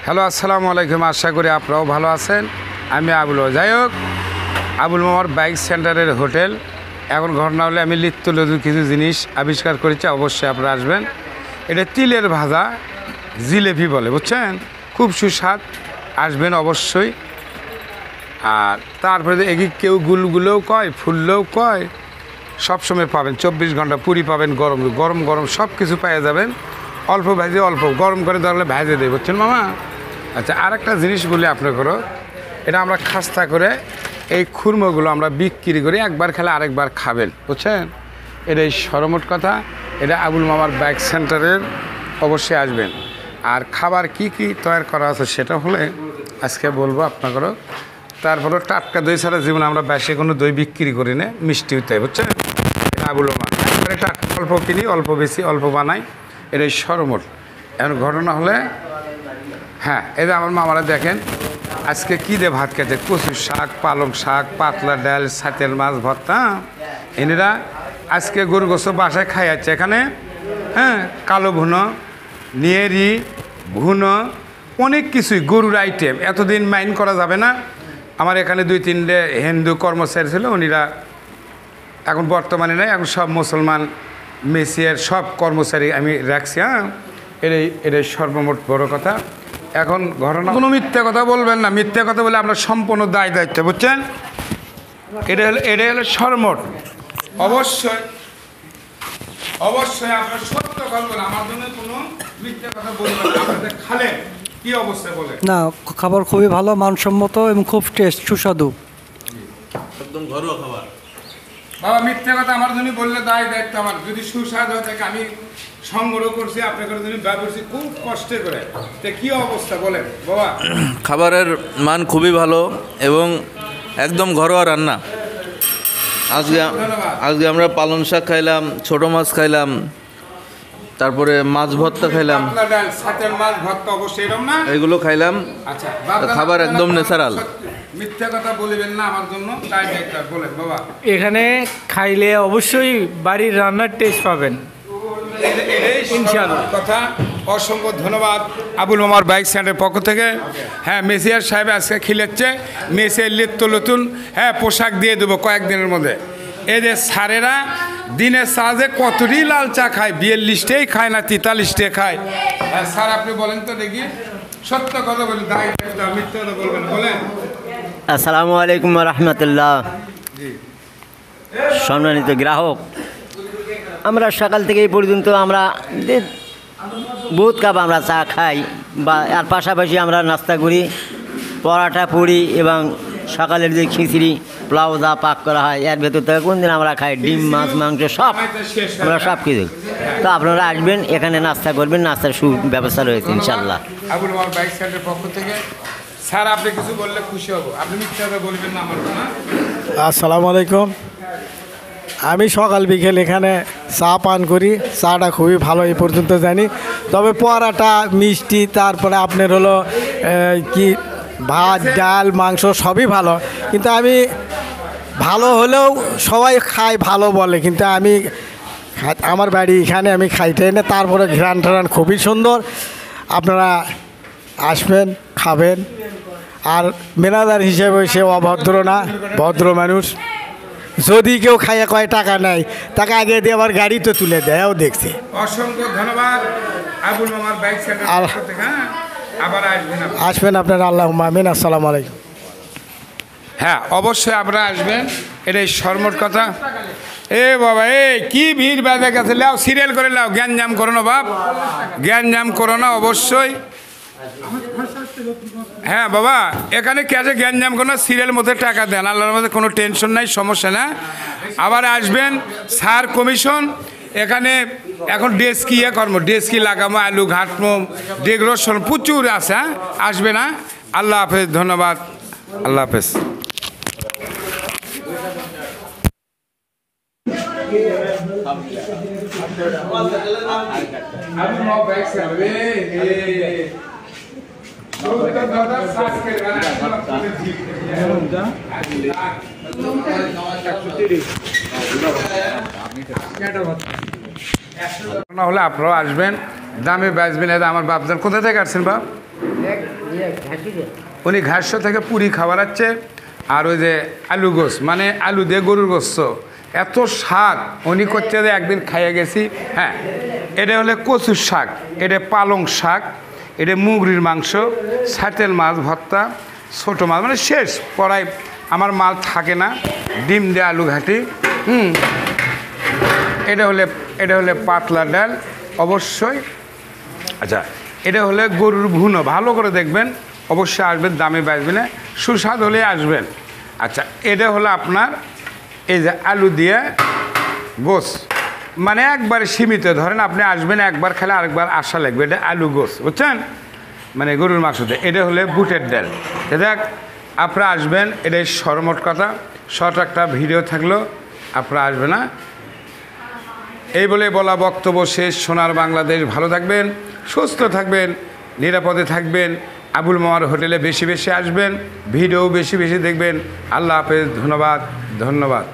Hello, আসসালামু আলাইকুম। আশা করি আপনারাও ভালো আছেন। আমি আবুল। যাই হোক, আবুল মামার বাইক সেন্টারের হোটেল। এখন ঘটনা হলে আমি নিত্য নতুন কিছু জিনিস আবিষ্কার করেছি, অবশ্যই আপনারা আসবেন। এটা তিলের ভাজা জিলেপি বলে, বুঝছেন? খুব সুস্বাদ, আসবেন অবশ্যই। আর তারপরে এগিয়ে কেউ গুলগুলোও কয়, ফুললেও কয়, সবসময় পাবেন। 24 ঘন্টা পুরি পাবেন, গরম গরম গরম সব কিছু পেয়ে যাবেন। অল্প ভাজে অল্প গরম করে ধরলে ভেজে দেয়, বুঝছেন মামা? আচ্ছা, আর একটা জিনিস বলি আপনাদেরও, এটা আমরা খাস্তা করে এই খুরমোগুলো আমরা বিক্রি করি, একবার খেলে আরেকবার খাবেন, বুঝছেন? এটা এই সরমোট কথা। এটা আবুল মামার বাইক সেন্টারের, অবশ্যই আসবেন। আর খাবার কি কি তৈরি করা আছে সেটা হলে আজকে বলবো আপনাদেরও। তারপরে টাটকা দই ছাড়া জীবনে আমরা বেশি কোনো দই বিক্রি করি না, মিষ্টি হতে, বুঝছেন? এটা আবুল মামা একবারে টাটকা, অল্প কিনি, অল্প বেশি অল্প বানাই। এটাই সরমোট। এখন ঘটনা হলে, হ্যাঁ, এটা আমার মামারা দেখেন আজকে কী দিয়ে ভাত খেতে, কচুর শাক, পালং শাক, পাতলা ডাল, সাতের মাছ ভর্তা। এনারা আজকে গরু গোস্ত বাসায় খাই যাচ্ছে এখানে। হ্যাঁ, কালো ভুনো, নিয়েরি ভুনো, অনেক কিছুই গরুর আইটেম। এতদিন মাইন্ড করা যাবে না। আমার এখানে 2-3টে হিন্দু কর্মচারী ছিল, উনিরা এখন বর্তমানে নেই, এখন সব মুসলমান মেসিয়ার সব কর্মচারী আমি রাখছি। হ্যাঁ, এটাই সর্বমোট বড় কথা। এখন ঘটনা, কোনো মিথ্যে কথা বলবেন না। মিথ্যে কথা বলে আমরা সম্পূর্ণ দায়িত্ব, বুঝছেন? এটা হলো সর্বমোট। অবশ্যই অবশ্যই আপনার সত্য কথা বলে, আমার জন্য কোনো মিথ্যে কথা বলবেন না। আপনাদের খালেন কি অবস্থা বলে? না, খাবার খুবই ভালো, মানসম্মত এবং খুব টেস্ট, সুস্বাদু, একদম ঘরোয়া খাবার। বাবা, মিথ্যে কথা আমার জন্য বললে দায়িত্ব আমার। যদি সুস্বাদু হয়ে থাকে, আমি সংগ্রহ করছি আপনাদের জন্য, ব্যবহার খুব কষ্টে করে। তো কি অবস্থা বলেন বাবা? খাবারের মান খুবই ভালো এবং একদম ঘরোয়া রান্না। আজকে আমরা পালং শাক খাইলাম, ছোট মাছ খাইলাম, তারপরে মাছ ভর্তা খাইলাম, মাছ ভর্তা, অবশ্যই এরকম না, এগুলো খাইলাম। আচ্ছা, খাবার একদম ন্যাচারাল। মিথ্যা কথা বলবেন না আমার জন্য, বলেন বাবা। এখানে খাইলে অবশ্যই বাড়ির রান্নার টেস্ট পাবেন ইনশাআল্লাহ। কথা, অসংখ্য ধন্যবাদ আবুল মামার বাইক সেন্টারের পক্ষ থেকে। হ্যাঁ, মেসিয়ার সাহেব আজকে খিলেচ্ছে, মেসিয়ার নিত্য নতুন পোশাক দিয়ে দেবো কয়েকদিনের মধ্যে। এই যে স্যারেরা দিনের চার্জে কতটি লাল চা খায়, 42টাই খায় না 43টে খায়। হ্যাঁ স্যার, আপনি বলেন তো দেখি, সত্য কথা বলেন, মিথ্যা কথা বলবেন, বলেন। আসসালামু আলাইকুম রহমতুল্লাহ। সম্মানিত গ্রাহক, আমরা সকাল থেকে এই পর্যন্ত আমরা বহুত কাপ আমরা চা খাই, বা এর পাশাপাশি আমরা নাস্তা করি, পরাঠা পুরি এবং সকালের যে খিচড়ি পোলাও যা পাক করা হয়, এর ভেতর থেকে কোন দিন আমরা খাই ডিম, মাছ, মাংস সব, আমরা সব কিছু। তো আপনারা আসবেন, এখানে নাস্তা করবেন, নাস্তার সুব্যবস্থা রয়েছে ইনশাল্লাহ। আবুল মামার বাইক সেন্টারের পক্ষ থেকে স্যার, আপনি কিছু বললে খুশি হব। আপনি মিথ্যা কথা বলবেন না আমার জন্য। আসসালামু আলাইকুম। আমি সকাল বিকেল এখানে চা পান করি, চাটা খুবই ভালো এই পর্যন্ত জানি। তবে পরাটা, মিষ্টি, তারপরে আপনার হলো কি ভাত, ডাল, মাংস সবই ভালো। কিন্তু আমি ভালো হলেও সবাই খায় ভালো বলে, কিন্তু আমি আমার বাড়ি এখানে, আমি খাইটাই না। তারপরে ঘ্রাণ টান খুবই সুন্দর। আপনারা আসবেন, খাবেন। আর ম্যানেজার হিসেবে সে অভদ্র না, ভদ্র মানুষ। যদি কেউ খাইয়ে কয় টাকা নেয়, তাকে আগে দিয়ে আবার গাড়ি তো তুলে দেয়ও দেখছি। অসংখ্য ধন্যবাদ আবুল মামার বাইক সেন্টার থেকে। আবার আসবেন আপনারা। আল্লাহ আমিন। আসসালামু আলাইকুম। হ্যাঁ, অবশ্যই আপনারা আসবেন, এটাই সর্বমোট কথা। এ বাবা, কি ভিড় বেঁধে গেছে, লাও সিরিয়াল করে লাও, জ্ঞানজাম করো না বাপ, জ্ঞানজাম করো না অবশ্যই। হ্যাঁ বাবা, এখানে ক্যাশে জ্ঞানজাম করো না, সিরিয়াল মধ্যে টাকা দেন, আল্লাহর মধ্যে কোনো টেনশন নাই, সমস্যা না। আবার আসবেন, স্যার কমিশন এখানে এখন ডেস্কি কর্ম, ডেস্কি লাগামো, আলু ঘাটমো, ডেকোরেশন প্রচুর আছে। হ্যাঁ, আসবে না। আল্লাহ হাফেজ, ধন্যবাদ, আল্লাহ হাফেজ। হলে আপনারাও আসবেন, দামে বাঁচবেন। এটা আমার বাপজান কোথা থেকে আসছেন বাপ? উনি ঘাস থেকে পুরি খাওয়াচ্ছে, আর ওই যে আলু গোস মানে আলু দিয়ে গরুর গোস্ত, এত শাক উনি করছে যে একদিন খাইয়ে গেছি। হ্যাঁ, এটা হলে কচুর শাক, এটা পালং শাক, এটা মুগরির মাংস, ছাতেল মাছ ভর্তা, ছোটো মাছ, মানে শেষ পড়ায় আমার মাল থাকে না। ডিম দিয়ে আলু ঘাটি। এটা হলে পাতলা ডাল অবশ্যই। আচ্ছা, এটা হলে গরুর ভুনো, ভালো করে দেখবেন, অবশ্যই আসবেন, দামে বাঁচবে না, সুস্বাদ হলে আসবেন। আচ্ছা, এটা হলো আপনার এই যে আলু দিয়ে গোস, মানে একবারে সীমিত, ধরেন আপনি আসবেন একবার খেলে আরেকবার আসা লাগবে। এটা আলু গোস, বুঝছেন, মানে গরুর মাংসতে। এটা হলে বুটের ডাল। দেখ আপনারা আসবেন, এটাই সরমোট কথা, শর্ট একটা ভিডিও থাকলো, আপনারা আসবে না। এই বলে বলা বক্তব্য শেষ। সোনার বাংলাদেশ, ভালো থাকবেন, সুস্থ থাকবেন, নিরাপদে থাকবেন। আবুল মামার হোটেলে বেশি বেশি আসবেন, ভিডিও বেশি বেশি দেখবেন। আল্লাহ হাফেজ, ধন্যবাদ।